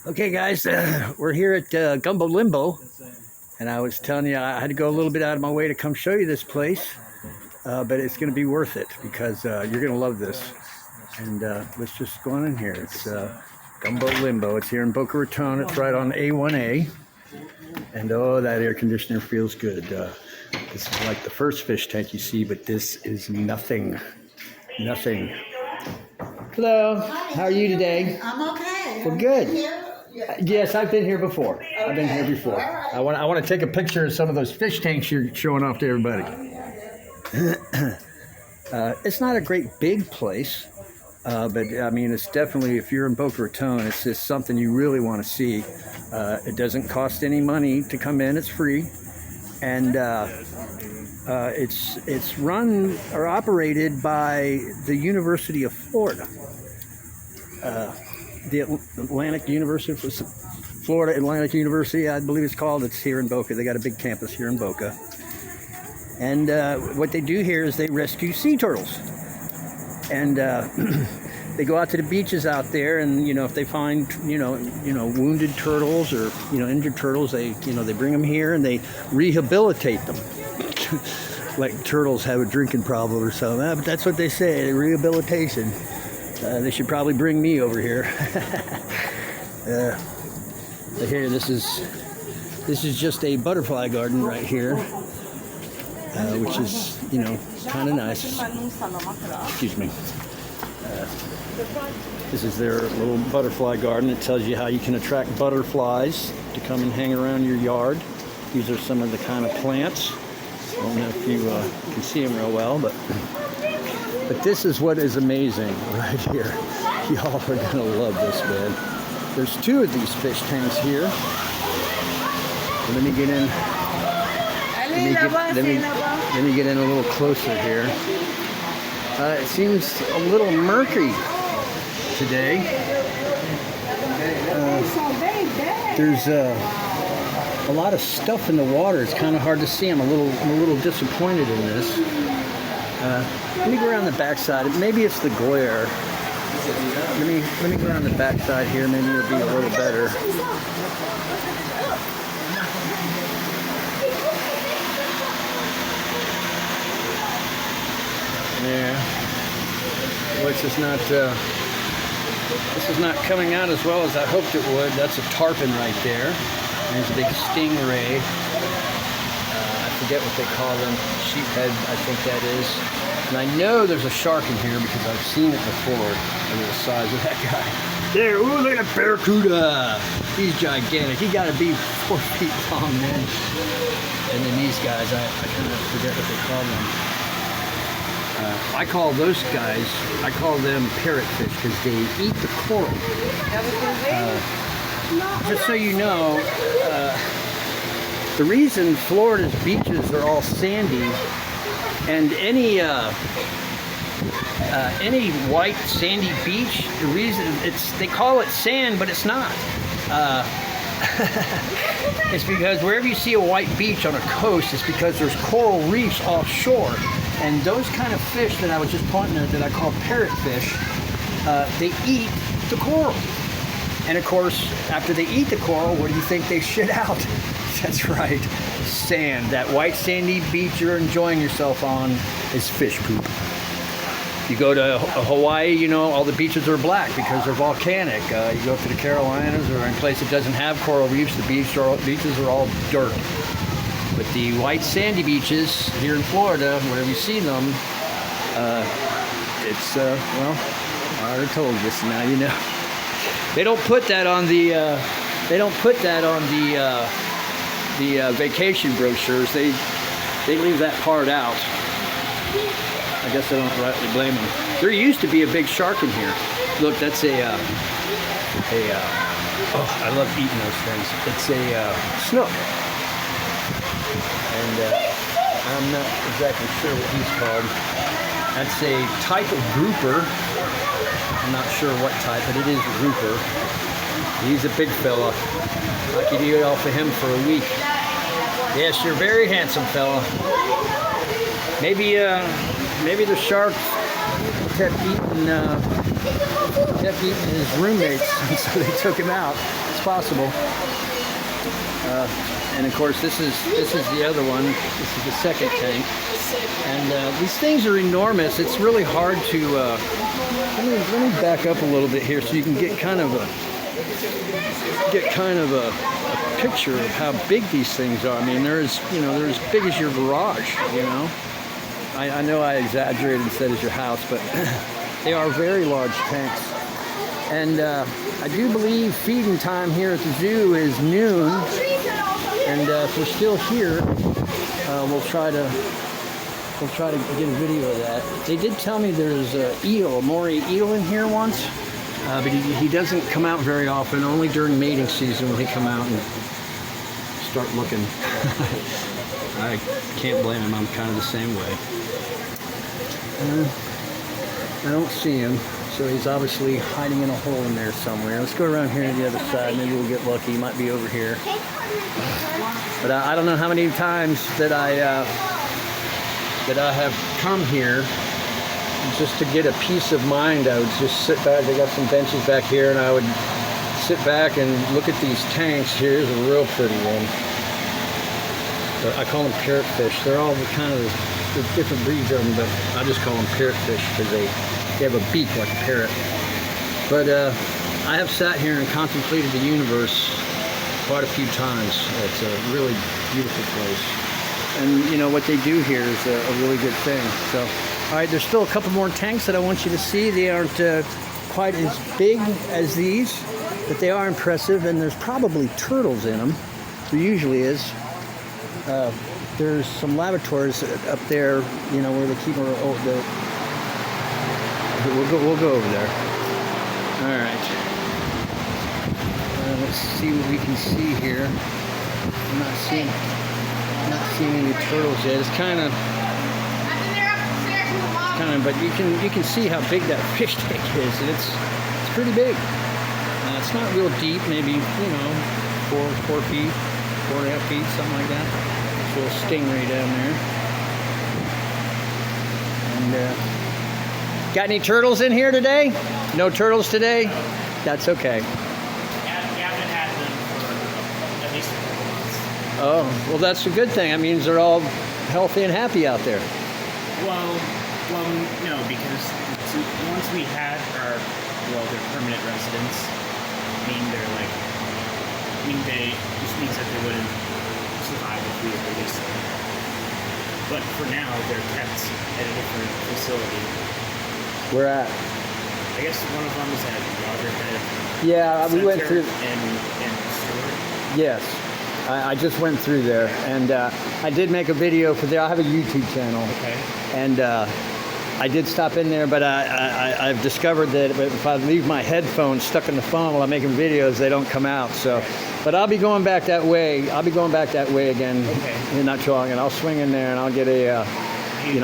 Okay, guys, we're here at Gumbo Limbo, and I was telling you I had to go a little bit out of my way to come show you this place, but it's going to be worth it because you're going to love this. And let's just go on in here. It's Gumbo Limbo. It's here in Boca Raton. It's right on A1A, and oh, that air conditioner feels good. This is like the first fish tank you see, but this is nothing. Nothing. Hello. How are you today? I'm okay. Well, good. Yeah. Yes, I've been here before. Okay. I've been here before. Right. I want to take a picture of some of those fish tanks you're showing off to everybody. It's not a great big place, but I mean, it's definitely, if you're in Boca Raton, it's just something you really want to see. It doesn't cost any money to come in. It's free, and it's run or operated by the University of Florida. The Atlantic University, Florida Atlantic University, I believe it's called. It's here in Boca. They got a big campus here in Boca. And what they do here is they rescue sea turtles. And they go out to the beaches out there, and if they find wounded turtles or injured turtles, they bring them here and they rehabilitate them. Like turtles have a drinking problem or something. But that's what they say, rehabilitation. They should probably bring me over here. Here, this is just a butterfly garden right here, which is kind of nice. Excuse me. This is their little butterfly garden. It tells you how you can attract butterflies to come and hang around your yard. These are some of the kind of plants. I don't know if you can see them real well, but this is what is amazing right here. Y'all are gonna love this, man. There's two of these fish tanks here. Let me get in. Let me get in a little closer here. It seems a little murky today. There's a lot of stuff in the water. It's kind of hard to see. I'm a little disappointed in this. Let me go around the backside. Maybe it's the glare. Let me go around the backside here. Maybe it'll be a little better. Yeah. Well, this is not coming out as well as I hoped it would. That's a tarpon right there. There's a big stingray. I forget what they call them. Sheephead, I think that is. And I know there's a shark in here because I've seen it before. Look at the size of that guy. There, ooh, look at that barracuda. He's gigantic. He got to be 4 feet long, man. And then these guys, I kind of forget what they call them. I call those guys, I call them parrotfish because they eat the coral. Just so you know, the reason Florida's beaches are all sandy, and any white sandy beach, the reason they call it sand, but it's not. It's because wherever you see a white beach on a coast, it's because there's coral reefs offshore, and those kind of fish that I was just pointing at that I call parrotfish, they eat the coral. And of course, after they eat the coral, what do you think they shit out? That's right, sand. That white sandy beach you're enjoying yourself on is fish poop. You go to Hawaii, all the beaches are black because they're volcanic. You go to the Carolinas or any place that doesn't have coral reefs, the beaches are all dirt. But the white sandy beaches here in Florida, wherever you see them, it's, well, I already told you, so now you know. They don't put that on the vacation brochures. They leave that part out. I guess I don't rightly blame them. There used to be a big shark in here. Look, that's oh, I love eating those things. It's a snook. And I'm not exactly sure what he's called. That's a type of grouper. I'm not sure what type, but it is a grouper. He's a big fella. I could eat off of him for a week. Yes, you're a very handsome fella. Maybe the shark kept eating his roommates, so they took him out. it's possible. And of course, this is the other one. This is the second tank, and these things are enormous. It's really hard to. Let me back up a little bit here so you can get kind of a picture of how big these things are. I mean, they're as big as your garage. You know, I know I exaggerated and said as your house, but they are very large tanks. And I do believe feeding time here at the zoo is noon. And if we're still here, we'll try to get a video of that. They did tell me there's a moray eel in here once, but he doesn't come out very often. Only during mating season will he come out and start looking. I can't blame him. I'm kind of the same way. I don't see him, so he's obviously hiding in a hole in there somewhere. Let's go around here to the other side. Maybe we'll get lucky. He might be over here. But I don't know how many times that I have come here just to get a peace of mind. I would just sit back. They got some benches back here, and I would sit back and look at these tanks. Here's a real pretty one. I call them parrotfish. They're all kind of there's different breeds of them, but I just call them parrotfish because they have a beak like a parrot. But I have sat here and contemplated the universe quite a few times. It's a really beautiful place. And you know what they do here is a really good thing. So, all right, there's still a couple more tanks that I want you to see. They aren't quite as big as these, but they are impressive, and there's probably turtles in them. There usually is. There's some lavatories up there, you know, where they keep we'll go over there. All right. Let's see what we can see here. I'm not seeing any turtles yet. It's kind of, but you can see how big that fish tank is, and it's pretty big. It's not real deep, maybe 4 feet, 4.5 feet, something like that. There's a little stingray down there. And got any turtles in here today? No turtles today? That's okay. Oh, well, that's a good thing. That means they're all healthy and happy out there. Well, no, because once we had their permanent residents, this means that they wouldn't survive if we released them. But for now, they're kept at a different facility. Where at? I guess one of them is at Loggerhead. Yeah, we went through. And Stewart. Yes. I just went through there, and I did make a video for there. I have a YouTube channel, okay. And I did stop in there, but I've discovered that if I leave my headphones stuck in the phone while I'm making videos, they don't come out. So, but I'll be going back that way. I'll be going back that way again in not too long, and I'll swing in there and I'll get a,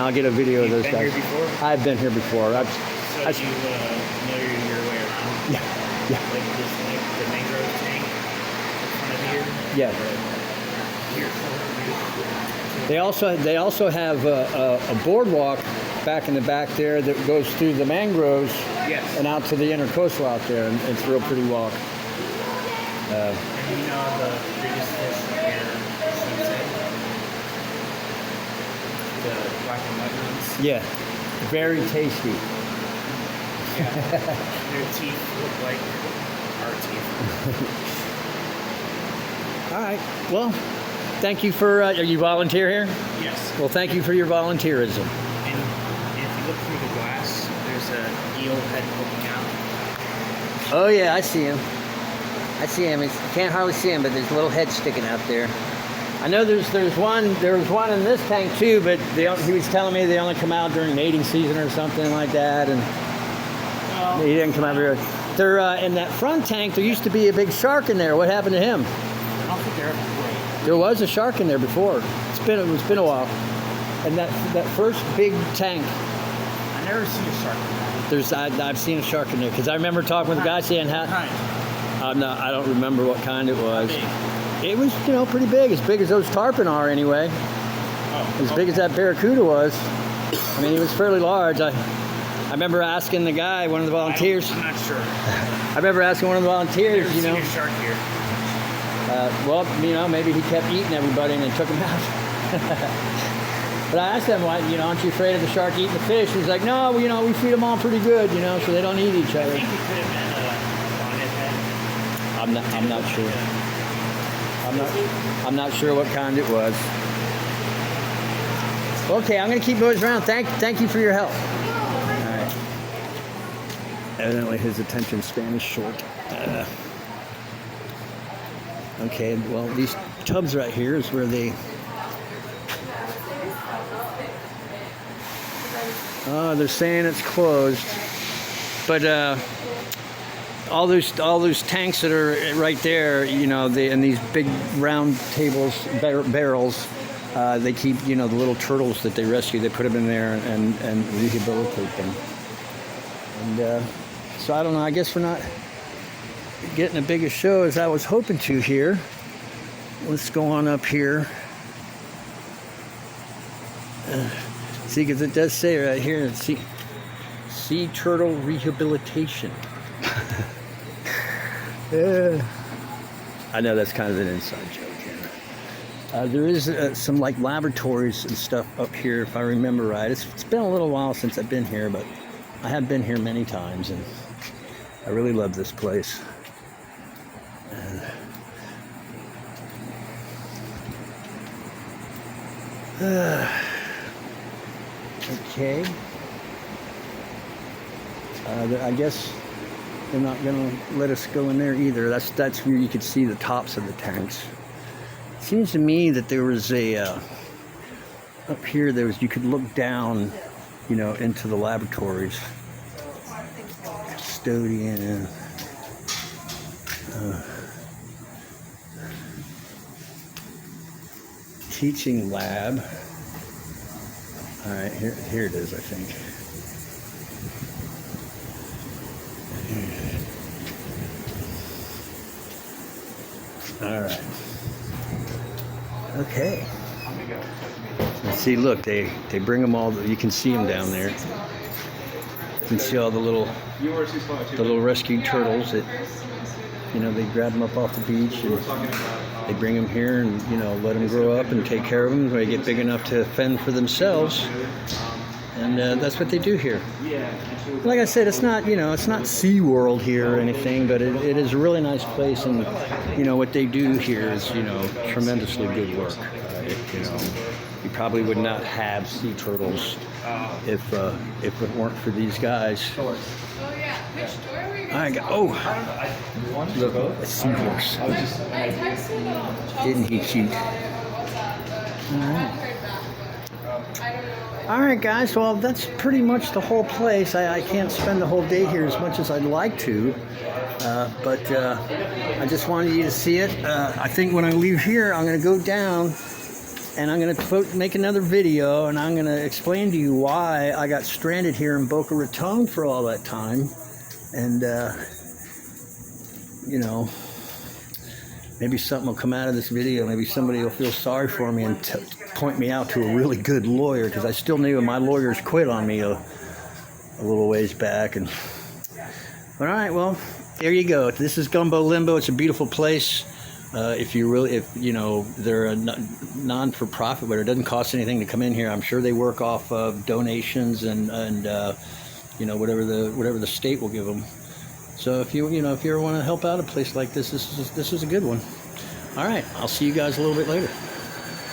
I'll get a video of those guys. You've been here before? I've been here before. So you know your way around? Yeah. Like this, the mangrove tank in front of here? Yeah. They also have a boardwalk back in the back there that goes through the mangroves and out to the intercoastal out there, and it's a real pretty walk. And you know the biggest fish here, sunset? The black and white ones? Yeah, very tasty. Yeah, their teeth look like our teeth. All right, well, thank you for, are you volunteer here? Yes. Well, thank you for your volunteerism. And if you look through the glass, there's an eel head poking out. Oh yeah, I see him. I see him. You can't hardly see him, but there's a little head sticking out there. I know there was one in this tank too, but he was telling me they only come out during mating season or something like that, and he didn't come out very. They're in that front tank. There used to be a big shark in there. What happened to him? I don't think they're ever. There was a shark in there before. It's been a while. And that first big tank. I never seen a shark in there. I've seen a shark in there because I remember talking with a guy saying how. I don't remember what kind it was. It was, pretty big, as big as those tarpon are anyway. As big as that barracuda was. I mean, it was fairly large. I remember asking the guy, one of the volunteers. I'm not sure. I remember asking one of the volunteers, Never you know. seen a shark here. Well, you know, maybe he kept eating everybody and then took them out. But I asked him, why, you know, aren't you afraid of the shark eating the fish? He's like, no, you know, we feed them all pretty good, you know, so they don't eat each I other. think it could have been a bonnet head. I'm not sure. I'm not sure what kind it was. Okay, I'm gonna keep moving around. Thank you for your help. All right. Evidently his attention span is short. Okay, well, these tubs right here is where they... Oh, they're saying it's closed. But all those tanks that are right there, you know, and these big round tables, barrels, they keep, you know, the little turtles that they rescue, they put them in there and rehabilitate them. And so I don't know, I guess we're not getting a big a show as I was hoping to here. Let's go on up here. See, because it does say right here, sea turtle rehabilitation. I know that's kind of an inside joke here. There is some like laboratories and stuff up here, if I remember right. It's been a little while since I've been here, but I have been here many times, and I really love this place. Okay. I guess they're not going to let us go in there either. That's where you could see the tops of the tanks. It seems to me that there was a up here. You could look down, you know, into the laboratories. Custodian. Teaching lab. All right, here it is, I think. All right. Okay. Let's see. Look, they bring them all. You can see them down there. You can see all the little rescued turtles that, you know, they grab them up off the beach and they bring them here and, you know, let them grow up and take care of them when they get big enough to fend for themselves. And that's what they do here. Like I said, it's not, you know, it's not SeaWorld here or anything, but it is a really nice place. And, you know, what they do here is, you know, tremendously good work. You know, you probably would not have sea turtles if it weren't for these guys. I got, look, a seahorse. Isn't he cute? All right, guys. Well, that's pretty much the whole place. I can't spend the whole day here as much as I'd like to, but I just wanted you to see it. I think when I leave here, I'm going to go down and I'm going to make another video, and I'm going to explain to you why I got stranded here in Boca Raton for all that time. And, you know, maybe something will come out of this video. Maybe somebody will feel sorry for me and point me out to a really good lawyer, because I still knew my lawyers quit on me a little ways back. And all right, well, there you go. This is Gumbo Limbo. It's a beautiful place. If you know, they're a non-for-profit, but it doesn't cost anything to come in here. I'm sure they work off of donations and you know, whatever the state will give them. So if you ever want to help out a place like this, this is a good one. All right, I'll see you guys a little bit later.